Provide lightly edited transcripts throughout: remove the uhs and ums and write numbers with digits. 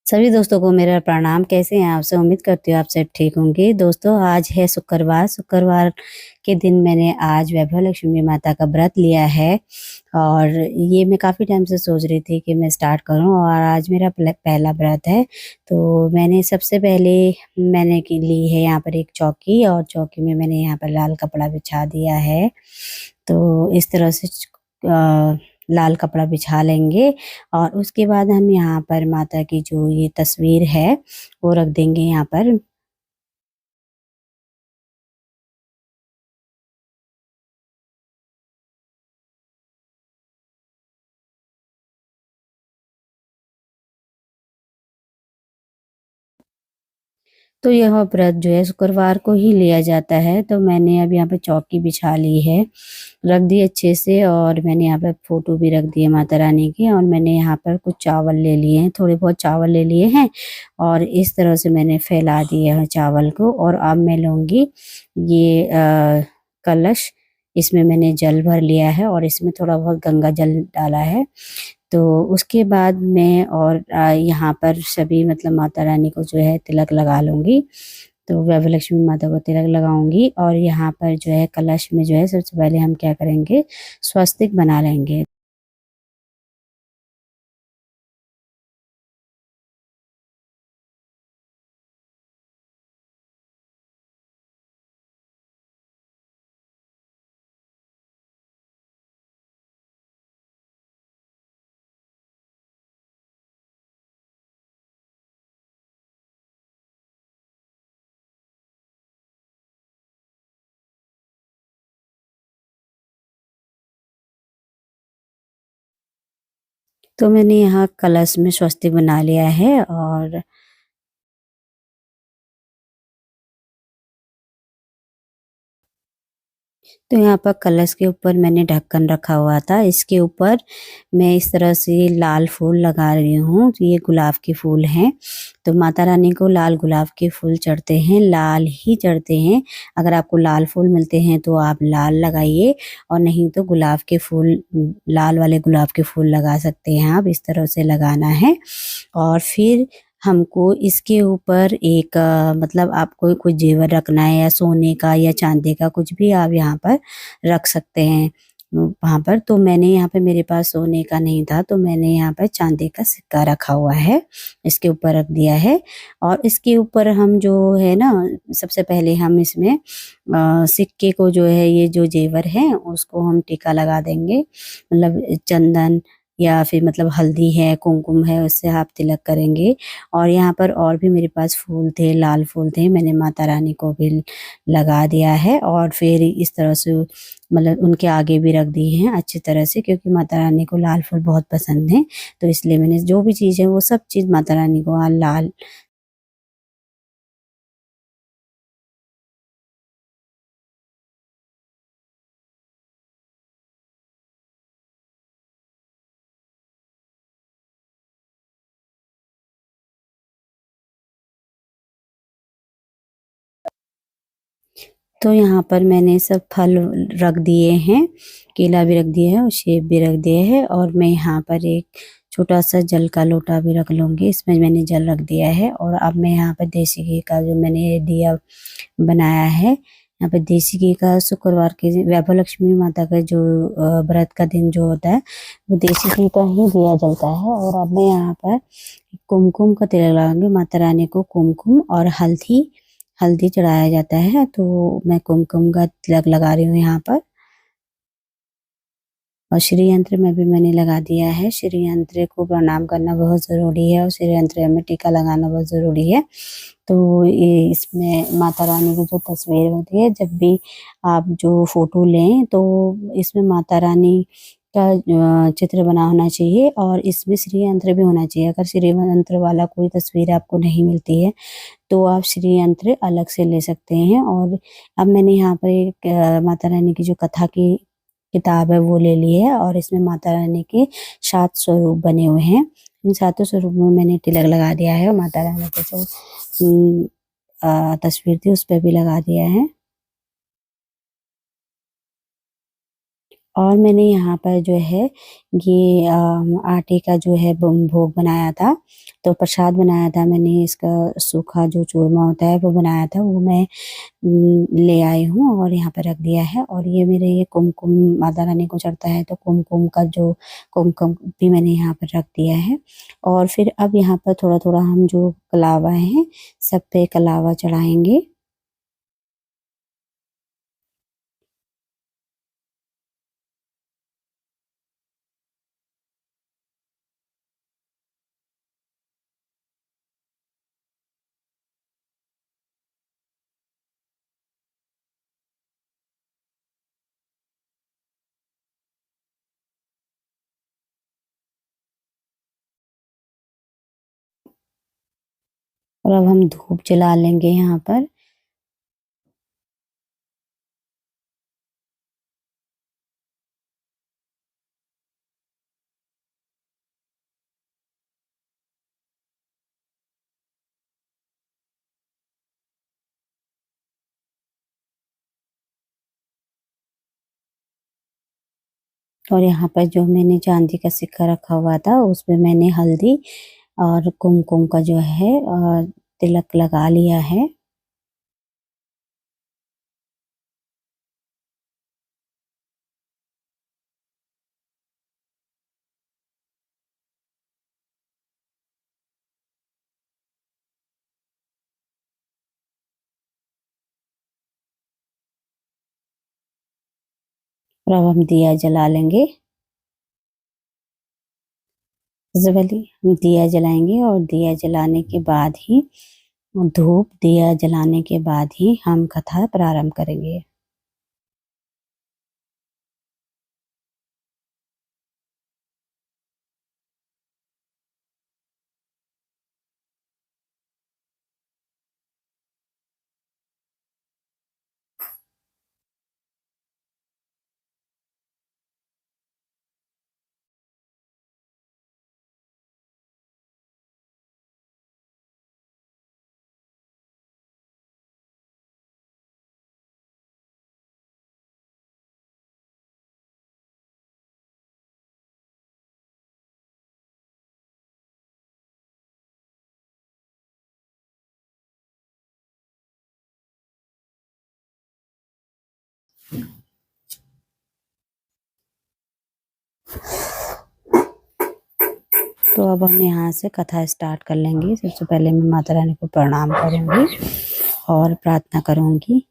सभी दोस्तों को मेरा प्रणाम। कैसे हैं आप सब? उम्मीद करती हूँ आप सब ठीक होंगे। दोस्तों, आज है शुक्रवार। शुक्रवार के दिन मैंने आज वैभव लक्ष्मी माता का व्रत लिया है और ये मैं काफ़ी टाइम से सोच रही थी कि मैं स्टार्ट करूं और आज मेरा पहला व्रत है। तो मैंने सबसे पहले मैंने की ली है यहाँ पर एक चौकी और चौकी में मैंने यहाँ पर लाल कपड़ा बिछा दिया है। तो इस तरह से लाल कपड़ा बिछा लेंगे और उसके बाद हम यहाँ पर माता की जो ये तस्वीर है वो रख देंगे यहाँ पर। तो यह व्रत जो है शुक्रवार को ही लिया जाता है। तो मैंने अब यहाँ पे चौकी बिछा ली है, रख दी अच्छे से, और मैंने यहाँ पे फोटो भी रख दी है माता रानी की, और मैंने यहाँ पर कुछ चावल ले लिए हैं, थोड़े बहुत चावल ले लिए हैं और इस तरह से मैंने फैला दिया है चावल को। और अब मैं लूँगी ये कलश, इसमें मैंने जल भर लिया है और इसमें थोड़ा बहुत गंगा जल डाला है। तो उसके बाद मैं और यहाँ पर सभी मतलब माता रानी को जो है तिलक लगा लूँगी। तो वैभव लक्ष्मी माता को तिलक लगाऊंगी और यहाँ पर जो है कलश में जो है सबसे पहले हम क्या करेंगे, स्वस्तिक बना लेंगे। तो मैंने यहाँ कलश में स्वस्तिक बना लिया है और तो यहाँ पर कलश के ऊपर मैंने ढक्कन रखा हुआ था, इसके ऊपर मैं इस तरह से लाल फूल लगा रही हूँ। ये गुलाब के फूल हैं। तो माता रानी को लाल गुलाब के फूल चढ़ते हैं, लाल ही चढ़ते हैं। अगर आपको लाल फूल मिलते हैं तो आप लाल लगाइए और नहीं तो गुलाब के फूल, लाल वाले गुलाब के फूल लगा सकते हैं आप। इस तरह से लगाना है और फिर हमको इसके ऊपर एक मतलब आपको कोई जेवर रखना है या सोने का या चांदी का, कुछ भी आप यहाँ पर रख सकते हैं वहाँ पर। तो मैंने यहाँ पे, मेरे पास सोने का नहीं था तो मैंने यहाँ पर चांदी का सिक्का रखा हुआ है, इसके ऊपर रख दिया है। और इसके ऊपर हम जो है ना, सबसे पहले हम इसमें सिक्के को जो है, ये जो जेवर है उसको हम टीका लगा देंगे। मतलब चंदन या फिर मतलब हल्दी है, कुमकुम है, उससे आप तिलक करेंगे। और यहाँ पर और भी मेरे पास फूल थे, लाल फूल थे, मैंने माता रानी को भी लगा दिया है। और फिर इस तरह से मतलब उनके आगे भी रख दिए हैं अच्छी तरह से, क्योंकि माता रानी को लाल फूल बहुत पसंद है। तो इसलिए मैंने जो भी चीज़ है वो सब चीज़ माता रानी को लाल। तो यहाँ पर मैंने सब फल रख दिए हैं, केला भी रख दिया है और सेब भी रख दिए हैं। और मैं यहाँ पर एक छोटा सा जल का लोटा भी रख लूँगी, इसमें मैंने जल रख दिया है। और अब मैं यहाँ पर देसी घी का जो मैंने दिया बनाया है, यहाँ पे देसी घी का शुक्रवार के वैभव लक्ष्मी माता का जो व्रत का दिन जो होता है वो देसी घी का ही दिया जलता है। और अब मैं यहाँ पर कुमकुम का तिलक लगाऊंगी। माता रानी को कुमकुम और हल्दी, हल्दी चढ़ाया जाता है, तो मैं कुमकुम का तिलक लगा रही हूँ यहाँ पर। और श्री यंत्र में भी मैंने लगा दिया है। श्री यंत्र को प्रणाम करना बहुत ज़रूरी है और श्री यंत्र में टीका लगाना बहुत ज़रूरी है। तो ये इसमें माता रानी की जो तस्वीर होती है, जब भी आप जो फोटो लें तो इसमें माता रानी का चित्र बना होना चाहिए और इसमें श्री यंत्र भी होना चाहिए। अगर श्री यंत्र वाला कोई तस्वीर आपको नहीं मिलती है तो आप श्री यंत्र अलग से ले सकते हैं। और अब मैंने यहाँ पर एक माता रानी की जो कथा की किताब है वो ले ली है और इसमें माता रानी के 7 स्वरूप बने हुए हैं। इन सातों स्वरूप में मैंने तिलक लगा दिया है और माता रानी की जो तस्वीर थी उस पर भी लगा दिया है। और मैंने यहाँ पर जो है ये आटे का जो है भोग बनाया था, तो प्रसाद बनाया था मैंने। इसका सूखा जो चूरमा होता है वो बनाया था, वो मैं ले आई हूँ और यहाँ पे रख दिया है। और ये मेरे ये कुमकुम माता रानी को चढ़ता है, तो कुमकुम का जो कुमकुम भी मैंने यहाँ पर रख दिया है। और फिर अब यहाँ पर थोड़ा थोड़ा हम जो कलावा है सब पे कलावा चढ़ाएंगे। और अब हम धूप जला लेंगे यहाँ पर। और यहाँ पर जो मैंने चांदी का सिक्का रखा हुआ था उसमें मैंने हल्दी और कुमकुम का जो है तिलक लगा लिया है। और अब हम दिया जला लेंगे। सबसे पहले हम दिया जलाएंगे और दिया जलाने के बाद ही धूप दिया जलाने के बाद ही हम कथा प्रारंभ करेंगे। तो अब हम यहाँ से कथा स्टार्ट कर लेंगे। सबसे पहले मैं माता रानी को प्रणाम करूंगी और प्रार्थना करूंगी।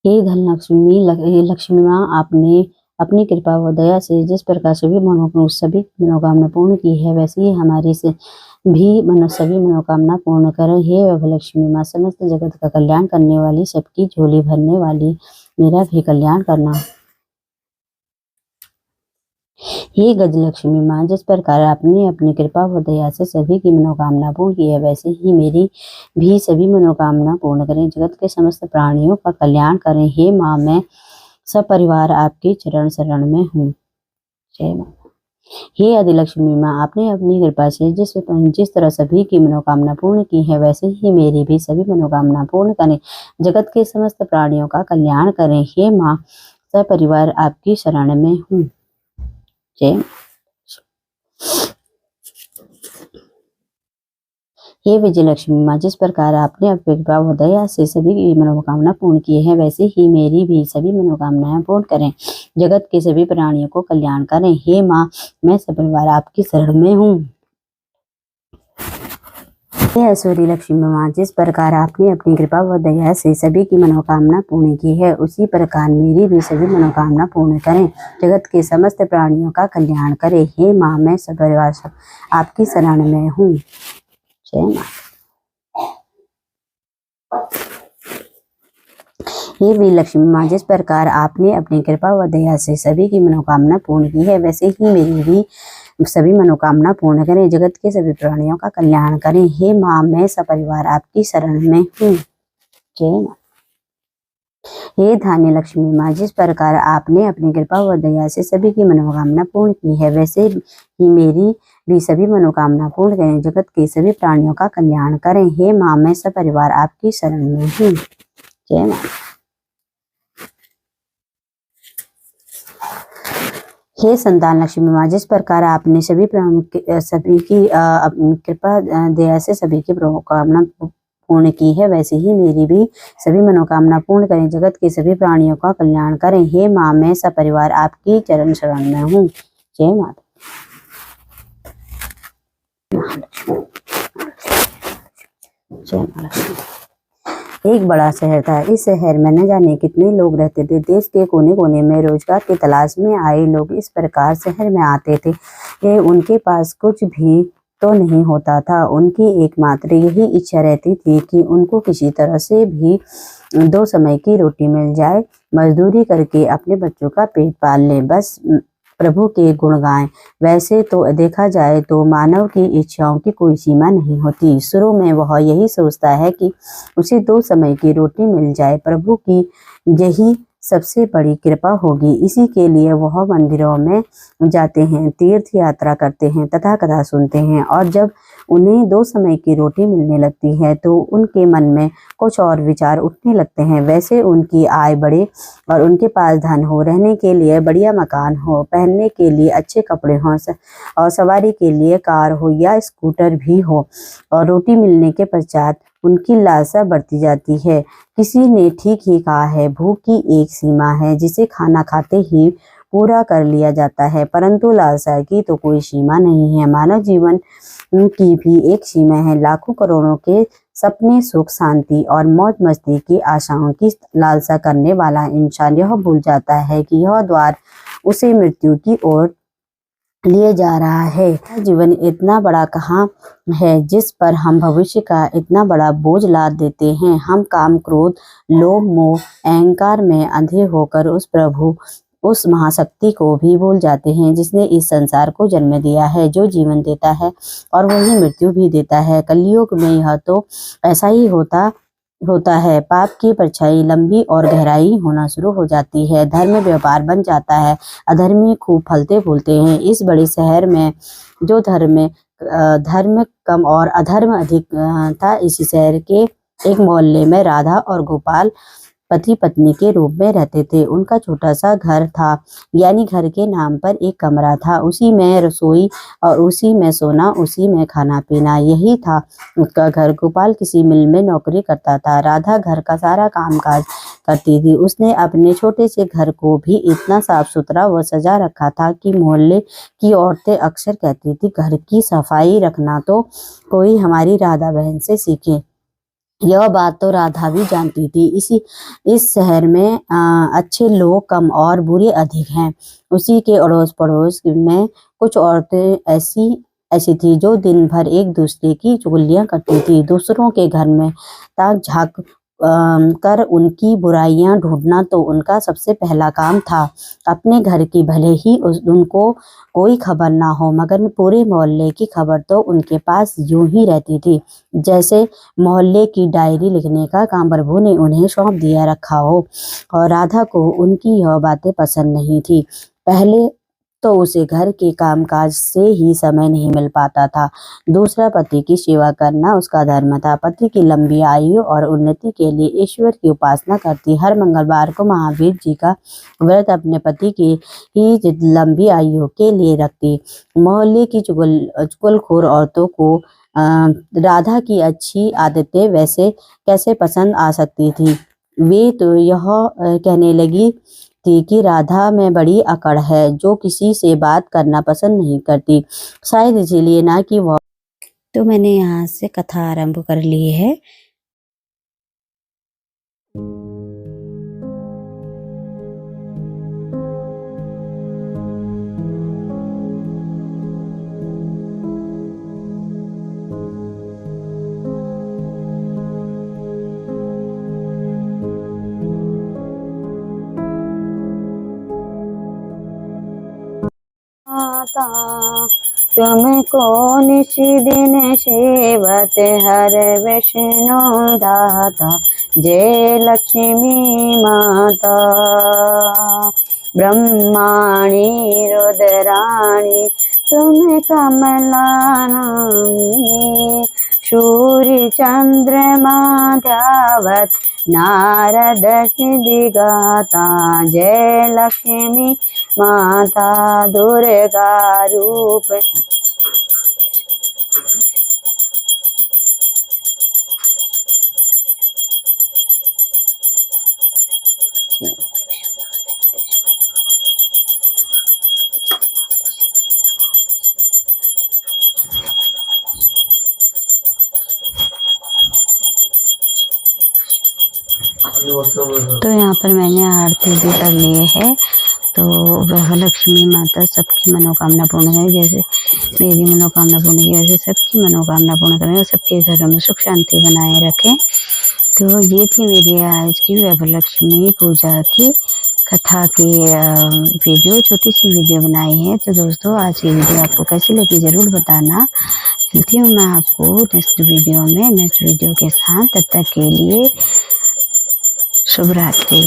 हे धन लक्ष्मी, हे लक्ष्मी माँ, आपने अपनी कृपा व दया से जिस प्रकार सभी मनोकामना पूर्ण की है, वैसे ही हमारी से सभी मनोकामना पूर्ण करें। हे अभलक्ष्मी माँ, समस्त जगत का कल्याण करने वाली, सबकी झोली भरने वाली, मेरा भी कल्याण करना। हे गजलक्ष्मी माँ, जिस प्रकार आपने अपनी कृपा व दया से सभी की मनोकामना पूर्ण की है, वैसे ही मेरी भी सभी मनोकामना पूर्ण करें। जगत के समस्त प्राणियों का कल्याण करें। हे माँ, मैं सपरिवार आपके चरण शरण में हूँ। जय माँ। हे आदिलक्ष्मी माँ, आपने अपनी कृपा से जिस तरह सभी की मनोकामना पूर्ण की है, वैसे ही मेरी भी सभी मनोकामना पूर्ण करें। जगत के समस्त प्राणियों का कल्याण करें। हे माँ, सपरिवार आपकी शरण में हूँ। जय। हे विजयलक्ष्मी माँ, जिस प्रकार आपने अपनी कृपा व दया से सभी की मनोकामना पूर्ण की है, वैसे ही मेरी भी सभी मनोकामनाएं पूर्ण करें। जगत के सभी प्राणियों को कल्याण करें। हे माँ, मैं सपरिवार आपकी शरण में हूँ। हे ऐश्वर्य लक्ष्मी माँ, जिस प्रकार आपने अपनी कृपा व दया से सभी की मनोकामना पूर्ण की है, उसी प्रकार मेरी भी सभी मनोकामना पूर्ण करें। जगत के समस्त प्राणियों का कल्याण करें। हे माँ, मैं सपरिवार आपकी शरण में हूँ। जय माँ। हे वीर लक्ष्मी माँ, जिस प्रकार आपने अपनी कृपा व दया से सभी की मनोकामना पूर्ण की है, वैसे ही मेरी भी सभी मनोकामना पूर्ण करें। जगत के सभी प्राणियों का कल्याण करें। हे माँ, मैं सपरिवार आपकी शरण में हूँ। जय माँ। हे धान्य लक्ष्मी माँ, जिस प्रकार आपने अपनी कृपा व दया से सभी की मनोकामना पूर्ण की है, वैसे ही मेरी भी सभी मनोकामना पूर्ण करें। जगत के सभी प्राणियों का कल्याण करें। हे माँ, मैं सपरिवार आपकी शरण में हूँ। जय माँ। हे संतान लक्ष्मी माँ, जिस प्रकार आपने सभी की कृपा दया से सभी की मनोकामना पूर्ण की है, वैसे ही मेरी भी सभी मनोकामना पूर्ण करें। जगत के सभी प्राणियों का कल्याण करें। हे माँ, मैं सपरिवार आपकी चरण शरण में हूँ। जय माता। जय महालक्ष्मी। एक बड़ा शहर था। इस शहर में न जाने कितने लोग रहते थे। देश के कोने कोने में रोजगार की तलाश में आए लोग इस प्रकार शहर में आते थे। उनके पास कुछ भी तो नहीं होता था। उनकी एकमात्र यही इच्छा रहती थी कि उनको किसी तरह से भी 2 समय की रोटी मिल जाए, मजदूरी करके अपने बच्चों का पेट पाल लें, बस प्रभु के गुण गाएं। वैसे तो देखा जाए तो मानव की इच्छाओं की कोई सीमा नहीं होती। शुरू में वह यही सोचता है कि उसे 2 समय की रोटी मिल जाए, प्रभु की यही सबसे बड़ी कृपा होगी। इसी के लिए वह मंदिरों में जाते हैं, तीर्थ यात्रा करते हैं, तथा कथा सुनते हैं, और जब उन्हें 2 समय की रोटी मिलने लगती है तो उनके मन में कुछ और विचार उठने लगते हैं। वैसे उनकी आय बढ़े और उनके पास धन हो, रहने के लिए बढ़िया मकान हो, पहनने के लिए अच्छे कपड़े हों, और सवारी के लिए कार हो या स्कूटर भी हो, और रोटी मिलने के पश्चात उनकी लालसा बढ़ती जाती है। किसी ने ठीक ही कहा है, भूख की एक सीमा है जिसे खाना खाते ही पूरा कर लिया जाता है, परंतु लालसा की तो कोई सीमा नहीं है। मानव जीवन की भी एक सीमा है। लाखों करोड़ों के सपने, सुख, शांति और मौज मस्ती की आशाओं की लालसा करने वाला इंसान यह भूल जाता है कि यह द्वार उसे मृत्यु की ओर लिए जा रहा है। जीवन इतना बड़ा कहाँ है जिस पर हम भविष्य का इतना बड़ा बोझ लाद देते हैं। हम काम, क्रोध, लोभ, मोह, अहंकार में अंधे होकर उस महाशक्ति को भी भूल जाते हैं जिसने इस संसार को जन्म दिया है, जो जीवन देता है और वही मृत्यु भी देता है। कलयुग में यह तो ऐसा ही होता है। पाप की परछाई लंबी और गहराई होना शुरू हो जाती है। धर्म व्यापार बन जाता है। अधर्मी खूब फलते फूलते हैं। इस बड़े शहर में जो धर्म कम और अधर्म अधिक था, इसी शहर के एक मोहल्ले में राधा और गोपाल पति पत्नी के रूप में रहते थे। उनका छोटा सा घर था, यानी घर के नाम पर एक कमरा था। उसी में रसोई और उसी में सोना, उसी में खाना पीना, यही था उसका घर। गोपाल किसी मिल में नौकरी करता था। राधा घर का सारा काम काज करती थी। उसने अपने छोटे से घर को भी इतना साफ सुथरा व सजा रखा था कि मोहल्ले की औरतें अक्सर कहती थी, घर की सफाई रखना तो कोई हमारी राधा बहन से सीखे। यह बात तो राधा भी जानती थी। इस शहर में अच्छे लोग कम और बुरे अधिक हैं। उसी के अड़ोस पड़ोस में कुछ औरतें ऐसी ऐसी थी जो दिन भर एक दूसरे की चुगलियां करती थी। दूसरों के घर में ताक झांक कर उनकी बुराइयां ढूंढना तो उनका सबसे पहला काम था। अपने घर की भले ही उनको कोई खबर ना हो, मगर पूरे मोहल्ले की खबर तो उनके पास यूं ही रहती थी जैसे मोहल्ले की डायरी लिखने का काम प्रभु ने उन्हें सौंप दिया रखा हो। और राधा को उनकी यह बातें पसंद नहीं थी। पहले तो उसे घर के कामकाज से ही समय नहीं मिल पाता था। दूसरा, पति की सेवा करना उसका धर्म था। पति की लंबी आयु और उन्नति के लिए ईश्वर की उपासना करती। हर मंगलवार को महावीर जी का व्रत अपने पति की ही लंबी आयु के लिए रखती। मोहल्ले की चुगलखोर औरतों को राधा की अच्छी आदतें वैसे कैसे पसंद आ सकती थी। वे तो यह कहने लगी थी कि राधा में बड़ी अकड़ है, जो किसी से बात करना पसंद नहीं करती। शायद इसीलिए ना कि वह। तो मैंने यहाँ से कथा आरंभ कर ली है। तुमको निश दिन सेवत हर विष्णु दाता, जय लक्ष्मी माता। ब्रह्माणी रुद्राणी तुम कमला नमी, सूर्य चंद्रमा ध्यावत नारद सिद्धि गाता, जय लक्ष्मी माता दुर्गा रूप। तो यहाँ पर मैंने आरती भी कर ली है। तो वह लक्ष्मी माता सबकी मनोकामना पूर्ण करे, जैसे मेरी मनोकामना पूर्ण की वैसे सबकी मनोकामना पूर्ण करें और सबके घरों में सुख शांति बनाए रखें। तो ये थी मेरी आज की वह लक्ष्मी पूजा की कथा की वीडियो, छोटी सी वीडियो बनाई है। तो दोस्तों, आज की वीडियो आपको कैसी लगी जरूर बताना। मिलती हूँ मैं आपको नेक्स्ट वीडियो के साथ। तब तक के लिए शुभ रात्रि।